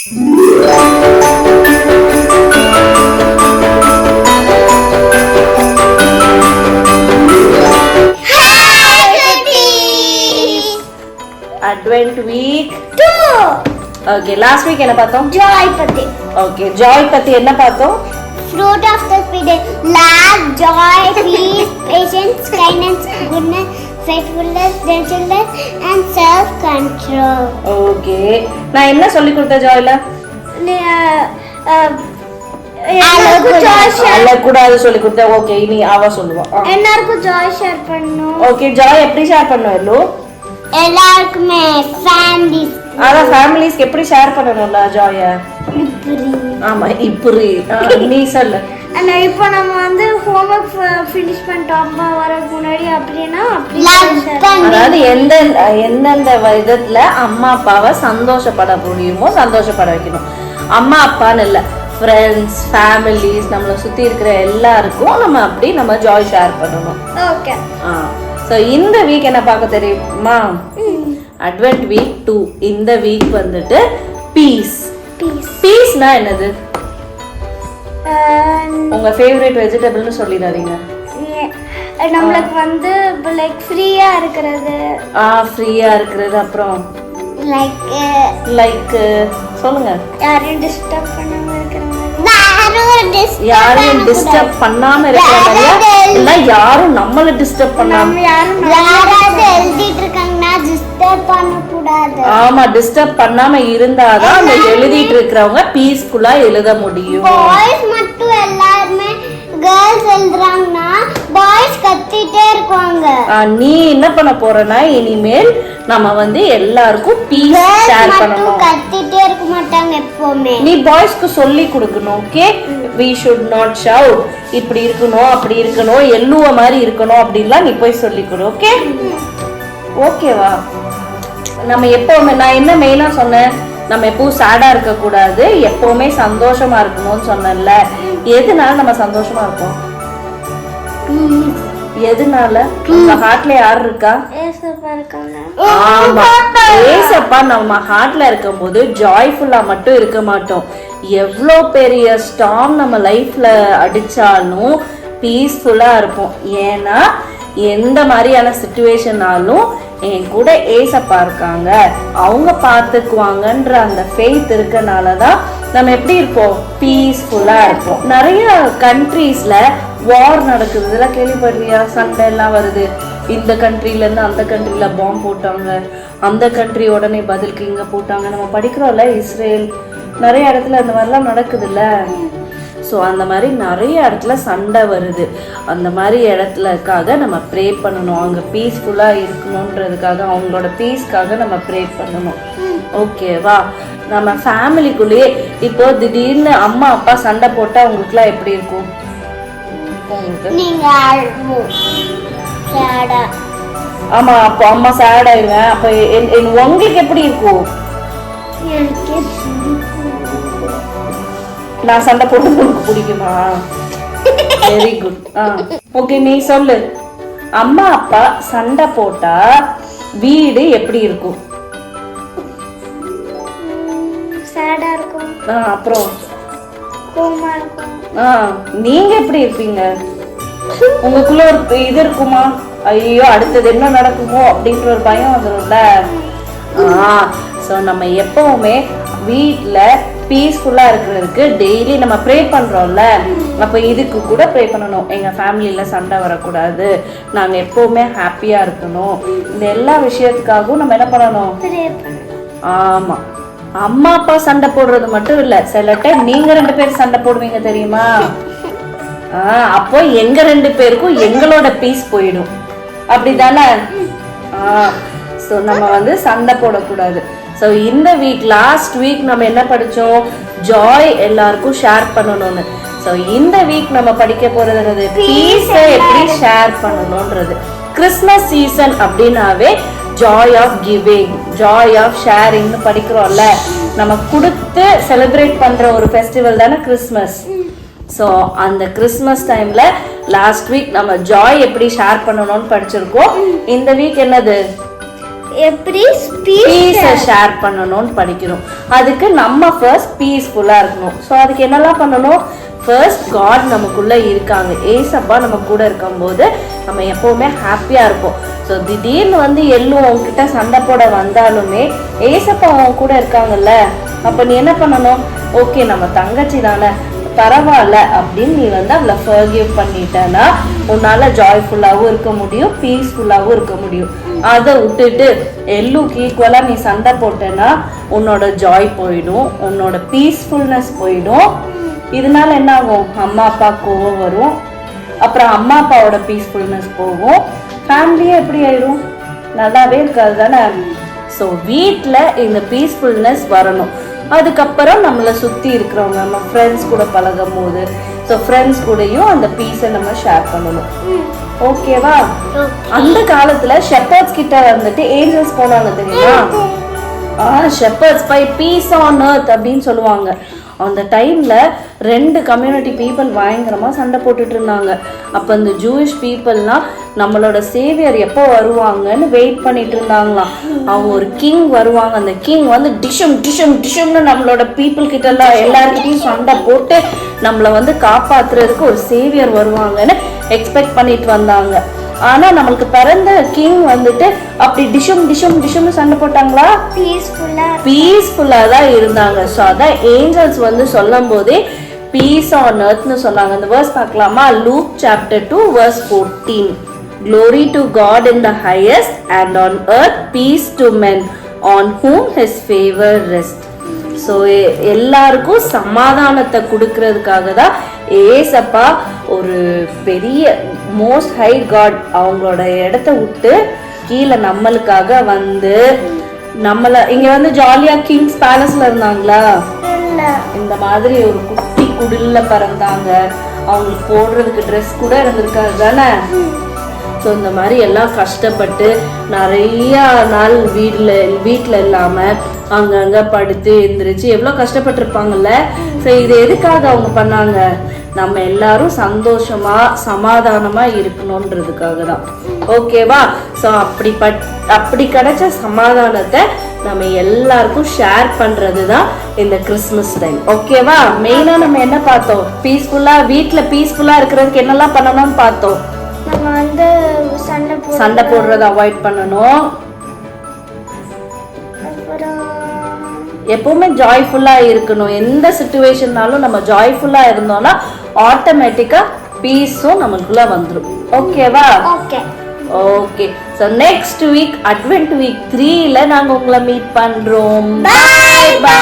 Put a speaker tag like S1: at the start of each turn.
S1: Advent week 2. Okay, last week என்ன பார்த்தோம்?
S2: Joy பத்தி.
S1: Okay, joy பத்தி என்ன பார்த்தோம்?
S2: Fruit of the spirit, love, joy, peace, patience, kindness, goodness, faithfulness, gentleness and self control.
S1: Okay, நான் என்ன சொல்லி கொடுத்த ஜாய்ல? அழக்கூடாது சொல்லி கொடுத்த. ஓகே, இனி அவ சொல்லுவா.
S2: எல்லாருக்கும் ஜாய் ஷேர் பண்ணனும்.
S1: ஓகே, ஜாய் எப்படி ஷேர் பண்ணுவ எல்லோ?
S2: எல்லாருக்குமே ஃபேமிலிஸ்.
S1: அத ஃபேமிலிஸ்க்கு எப்படி ஷேர் பண்ணனும்ல ஜாய?
S2: இப்படி.
S1: ஆமா, இப்படி. நீ சொல்லு.
S2: அண்ணா இப்போ நம்ம வந்து ஹோம்வொர்க் ஃபினிஷ் பண்ணிட்டோம் அம்மா வரதுக்கு முன்னாடி அப்படினா
S1: அதாவது எந்தெந்த விதத்துல அம்மா அப்பாவை சந்தோஷப்பட முடியுமோ சந்தோஷப்பட வைக்கணும். அம்மா அப்பான்னு இல்லை, ஃப்ரெண்ட்ஸ், ஃபேமிலிஸ், நம்மளை சுற்றி இருக்கிற எல்லாருக்கும் நம்ம அப்படி நம்ம ஜாய் ஷேர் பண்ணணும்.
S2: ஓகே.
S1: ஸோ இந்த வீக் என்ன பார்க்க தெரியுமா? Advent week 2. இந்த வீக் வந்துட்டு பீஸ். பீஸ்னா என்னது? உங்க ஃபேவரட் வெஜிடபிள்னு சொல்லிடாதீங்க.
S2: நம்மளுக்கு வந்து லைக் ஃப்ரீயா இருக்கிறது.
S1: ஃப்ரீயா இருக்கிறது. அப்புறம்
S2: லைக்
S1: சொல்லுங்க.
S2: யாரையும் டிஸ்டர்ப் பண்ணாம இருக்கிறது.
S1: யாரையும் டிஸ்டர்ப் பண்ணாம இருக்கிறது இல்ல, யாரும் நம்மள டிஸ்டர்ப் பண்ணாம.
S2: யாராவது எழுதிட்டு இருக்காங்கன்னா டிஸ்டர்ப் பண்ண கூடாது.
S1: ஆமா, டிஸ்டர்ப் பண்ணாம இருந்தாதான் அந்த எழுதிட்டு இருக்கிறவங்க பீஸ்ஃபுல்லா எழுத முடியும்.
S2: பாய்ஸ் மட்டும் எல்லாரும் கேர்ள்ஸ் எழுதுறாங்கன்னா பாய்ஸ் கத்திட்டே இருக்காங்க.
S1: நீ என்ன பண்ண போறனா, இனிமேல் நம்ம வந்து எல்லாருக்கும் பீஸ் ஷேர் பண்ணனும்.
S2: கத்திட்டே இருக்க மாட்டாங்க எப்பவுமே.
S1: நீ பாய்ஸ்க்கு சொல்லி கொடுக்கணும். Okay, we should not shout. இப்படி இருக்கணும், அப்படி இருக்கணும், எல்லுவ மாதிரி இருக்கணும் அப்படிலாம் நீ போய் சொல்லி கொடு. ஓகே, ஓகேவா? நம்ம எப்பவுமே, நான் என்ன மெயினா சொன்னேன், நம்ம எப்பவும் சேடா இருக்க கூடாது, எப்பவுமே சந்தோஷமா இருக்கணும்னு சொன்னேன்ல. எதனால நம்ம சந்தோஷமா இருக்கோம்? எதனால? உங்க ஹார்ட்ல யார் இருக்கா?
S2: ஏசப்பா இருக்காங்க.
S1: ஆமா, ஏசப்பா நம்ம ஹார்ட்ல இருக்கும்போது ஜாய்ஃபுல்லா மட்டும் இருக்க மாட்டோம். எவ்வளோ பெரிய ஸ்டார்ம் நம்ம லைஃப்ல அடிச்சாலும் பீஸ்ஃபுல்லா இருப்போம். ஏன்னா எந்த மாதிரியான சிச்சுவேஷனாலும் என் கூட ஏசப்பா இருக்காங்க, அவங்க பார்த்துக்குவாங்கன்ற அந்த ஃபெய்த் இருக்கனாலதான் நம்ம எப்படி இருப்போம்? பீஸ்ஃபுல்லா இருப்போம். நிறைய கண்ட்ரீஸ்ல வார் நடக்குது, இதெல்லாம் கேள்விப்படுறியா? சண்டை எல்லாம் வருது. இந்த கண்ட்ரில இருந்து அந்த கண்ட்ரில பாம்பு போட்டாங்க, அந்த கண்ட்ரி உடனே பதிலுக்கு இங்க போட்டாங்க. நம்ம படிக்கிறோம்ல, இஸ்ரேல் நிறைய இடத்துல அந்த மாதிரிலாம் நடக்குதுல்ல. ஸோ அந்த மாதிரி நிறைய இடத்துல சண்டை வருது. அந்த மாதிரி இடத்துலக்காக நம்ம ப்ரே பண்ணணும். அங்கே பீஸ்ஃபுல்லாக இருக்கணுன்றதுக்காக, அவங்களோட பீஸ்க்காக நம்ம ப்ரே பண்ணணும். ஓகேவா? நம்ம ஃபேமிலிக்குள்ளேயே இப்போ திடீர்னு அம்மா அப்பா சண்டை போட்டால் அவங்களுக்குலாம் எப்படி இருக்கும்? ஆமா, அப்போ அம்மா சேட் ஆயிடுவேன். அப்போ உங்களுக்கு எப்படி இருக்கும்? நான் சண்டை போட்டு உங்களுக்கு பிடிக்குமா? Very good. ஓகே, நீ சொல்லு. அம்மா அப்பா சண்டை போட்டா வீடு எப்படி இருக்கும்?
S2: சேடா இருக்கும்.
S1: அப்புறம்
S2: கோவமா இருக்கும்.
S1: நீங்க எப்படி இருப்பீங்க? உங்களுக்குள்ள ஒரு இது இருக்குமா? ஐயோ அடுத்தது என்ன நடக்குமோ அப்படின்ற ஒரு பயம் வந்துடும்ல. ஸோ நம்ம எப்பவுமே வீட்டுல பீஸ்ஃபுல்லா இருக்கிறதுக்கு டெய்லி நம்ம ப்ரே பண்றோம்ல, அப்ப இதுக்கு கூட ப்ரே பண்ணணும். எங்க ஃபேமிலியில சண்டை வரக்கூடாது, நாங்க எப்பவுமே ஹாப்பியா இருக்கணும். இந்த எல்லா விஷயத்துக்காகவும் நம்ம என்ன பண்ணணும்? ஆமா, அம்மா அப்பா சண்டை போடுறது மட்டும் இல்ல, சில டைம் நீங்க 2 பேரும் சண்டை போடுவீங்க தெரியுமா? அப்போ எங்க 2 பேருக்கும் எங்களோட பீஸ் போயிடும். அப்படிதானே? ஸோ நம்ம வந்து சண்டை போடக்கூடாது. ஸோ இந்த வீக், லாஸ்ட் வீக் நம்ம என்ன படித்தோம்? ஜாய் எல்லாருக்கும் ஷேர் பண்ணணும்னு. ஸோ இந்த வீக் நம்ம படிக்க போறது பீஸை எப்படி ஷேர் பண்ணணும்ன்றது. கிறிஸ்மஸ் சீசன் அப்படின்னாவே joy of giving, joy of ஷேரிங்னு படிக்கிறோம்ல. நம்ம கொடுத்து செலிப்ரேட் பண்ற ஒரு ஃபெஸ்டிவல் தானே கிறிஸ்மஸ். ஸோ அந்த கிறிஸ்மஸ் டைம்ல லாஸ்ட் வீக் நம்ம ஜாய் எப்படி ஷேர் பண்ணணும்னு படிச்சிருக்கோம். இந்த வீக் என்னது?
S2: எப்படி
S1: பீஸை ஷேர் பண்ணணும்னு படிக்கணும். அதுக்கு நம்ம ஃபர்ஸ்ட் பீஸ்ஃபுல்லா இருக்கணும். ஸோ அதுக்கு என்னெல்லாம் பண்ணணும்? ஃபர்ஸ்ட் காட் நமக்குள்ள இருக்காங்க, ஏசப்பா நம்ம கூட இருக்கும்போது நம்ம எப்பவுமே ஹாப்பியா இருப்போம். ஸோ திடீர்னு வந்து எள்ளும் உங்ககிட்ட சண்டை போட வந்தாலுமே ஏசப்பா அவங்க கூட இருக்காங்கல்ல, அப்ப நீ என்ன பண்ணணும்? ஓகே, நம்ம தங்கச்சி தானே, பரவாயில்ல அப்படின்னு நீ வந்து அவளை ஃபர்கிவ் பண்ணிட்டேன்னா உன்னால ஜாய்ஃபுல்லாகவும் இருக்க முடியும், பீஸ்ஃபுல்லாகவும் இருக்க முடியும். அதை விட்டுட்டு எள்ளுக்கு ஈக்குவலா நீ சண்டை போட்டேன்னா உன்னோட ஜாய் போயிடும், உன்னோட பீஸ்ஃபுல்னஸ் போயிடும். இதனால என்ன ஆகும்? அம்மா அப்பா கோவம் வரும், அப்புறம் அம்மா அப்பாவோட பீஸ்ஃபுல்னஸ் போகும், ஃபேமிலியே எப்படி ஆயிடும்? நல்லாவே இருக்காது தானே. ஸோ வீட்டில் இந்த பீஸ்ஃபுல்னஸ் வரணும். அதுக்கப்புறம் நம்மளை சுற்றி இருக்கிறவங்க, நம்ம ஃப்ரெண்ட்ஸ் கூட பழகும் போது, ஸோ ஃப்ரெண்ட்ஸ் கூடயும் அந்த பீஸை நம்ம ஷேர் பண்ணணும். ஓகேவா? அந்த காலத்துல ஷெப்பர்ட்ஸ் கிட்ட வந்துட்டு ஏஞ்சல்ஸ் போனாங்க தெரியுமா? Shepherds by peace on earth அப்படின்னு சொல்லுவாங்க. அந்த டைம்ல 2 கம்யூனிட்டி பீப்புள் பயங்கரமா சண்டை போட்டுட்டு இருந்தாங்க. அப்ப இந்த ஜூயிஷ் பீப்புள்லாம் நம்மளோட சேவியர் எப்போ வருவாங்கன்னு வெயிட் பண்ணிட்டு இருந்தாங்களாம். அவங்க ஒரு கிங் வருவாங்க, அந்த கிங் வந்து டிஷம் டிஷம் டிஷம்னு நம்மளோட பீப்புள் கிட்ட எல்லாம் எல்லாருக்கிட்டையும் சண்டை போட்டு நம்மளை வந்து காப்பாத்துறதுக்கு ஒரு சேவியர் வருவாங்கன்னு எக்ஸ்பெக்ட் பண்ணிட்டு வந்தாங்க. ஆனா நம்மளுக்கு பிறந்த கிங் வந்துட்டு அப்படி டிஷம் டிஷம் டிஷம்னு சண்டை போட்டாங்களா? பீஸ்ஃபுல்லா தான் இருந்தாங்க. ஸோ அதான் ஏஞ்சல்ஸ் வந்து சொல்லும் போதே பீஸ் ஆன் எர்த்னு சொன்னாங்க. அந்த வேர்ஸ் பார்க்கலாமா? Look chapter 2 verse 14. Glory to God in the highest and on earth peace to men on whom his favor rests. So எல்லாருக்கும் சமாதானத்தை கொடுக்கறதுக்காக தான் ஏசப்பா ஒரு பெரிய மோஸ்ட் ஹை காட் அவங்களோட இடத்த விட்டு கீழே நம்மளுக்காக வந்து நம்மள இங்க வந்து ஜாலியா கிங்ஸ் பேலஸ்ல இருந்தாங்களா? இந்த மாதிரி ஒரு குட்டி குடில்ல பிறந்தாங்க. அவங்களுக்கு போடுறதுக்கு ட்ரெஸ் கூட இருந்திருக்காது தானே. ஸோ இந்த மாதிரி எல்லாம் கஷ்டப்பட்டு நிறைய நாள் வீட்டில் இல்லாமல் அங்கங்கே படுத்து எழுந்திரிச்சு எவ்வளோ கஷ்டப்பட்டிருப்பாங்கல்ல. ஸோ இது எதுக்காக அவங்க பண்ணாங்க? நம்ம எல்லாரும் சந்தோஷமா சமாதானமா இருக்கணும்ன்றதுக்காக தான். ஓகேவா? ஸோ அப்படி கிடைச்ச சமாதானத்தை நம்ம எல்லாருக்கும் ஷேர் பண்றது தான் இந்த கிறிஸ்மஸ் டைம். ஓகேவா? மெயினா நம்ம என்ன பார்த்தோம்? பீஸ்ஃபுல்லா வீட்டில் பீஸ்ஃபுல்லா இருக்கிறதுக்கு என்னெல்லாம் பண்ணணும்னு பார்த்தோம்.
S2: நம்ம வந்து
S1: சண்டை போடுறத அவாய்ட் பண்ணணும். எப்பவுமே ஜாய்ஃபுல்லா இருக்கணும். எந்த சிச்சுவேஷன்னாலும் நம்ம ஜாய்ஃபுல்லா இருந்தோம்னா ஆட்டோமேட்டிக்கா பீஸும் நமக்குள்ள வந்துடும். ஓகேவா? Okay. So next week advent week 3ல நாங்க உங்களை மீட் பண்றோம். Bye by.